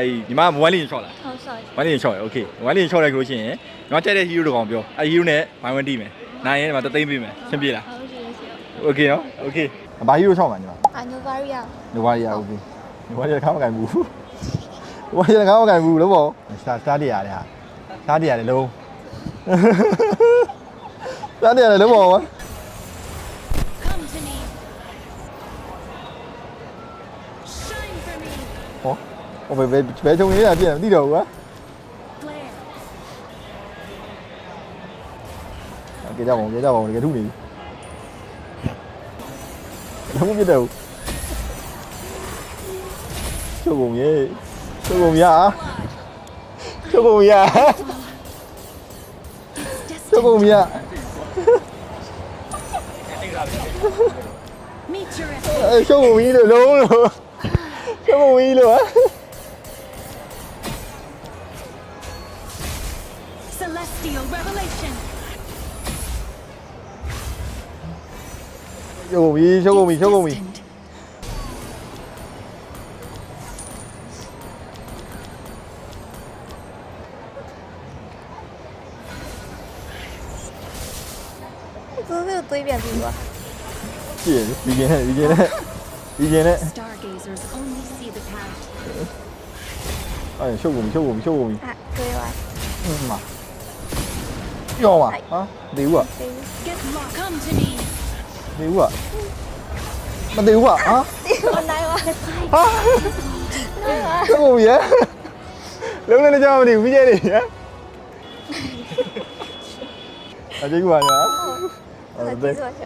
ညီမမိုဘိုင်းလေးချော့လားဟုတ်ဆော့မိုဘိုင်းလေးချော့ရ okay မိုဘိုင်းလေးချော့လိုက်လို့ရှိရင်ညီမကြိုက်တဲ့ hero တစ်ကောင်ပြောဟီးရိုးနဲ့ဘိုင်းဝန်းတီးမယ်နိုင်ရင်ဒီမှာတသိမ်းပေးမယ်ရှင်းပြေလားဟုတ်ကဲ့နော် okay ဘာ hero ချော့မှာညီမNovaria Novaria okay Novaria ခါမကန်ဘူး Novaria ခါမကန်ဘူးလို့ပေါ့စားတရားလေဟာစားတရားလေလုံးစားတရားလေလုံးပေါ့ဟောဘယ်ချုံလေးလာပြည့်မသိတော့ဘူးကွာကြေကြပါဦးတကယ်ထုနေပြီလုံးမပြတဲ့ဘူးချုပ်ကုန်ရေချုပ်ကုန်ရချုပ်ကုန်ရချုပ်ကုန်ရချုပ်ကုန်ကြီးလို့လုံးလို့ချုပ်ကုန်ကြီးလို့ Celestial revelation ချုပ်ကုန်ပြီချုပ်ကုန်ပြီချုပ်ကုန်ပြီ堆变比吧。是，比肩嘞。Stargazers only see the path. 哎，秀过米。啊，对吧？嘛。要嘛啊？礼物啊？ Get lost. Come to me. 礼物啊？乜礼物啊？啊？我来吧。啊？秀过米？လုံးနဲ့ကြောက်မနေဘူးကြည့်နေရအကျေးကွာညာ这个技术小。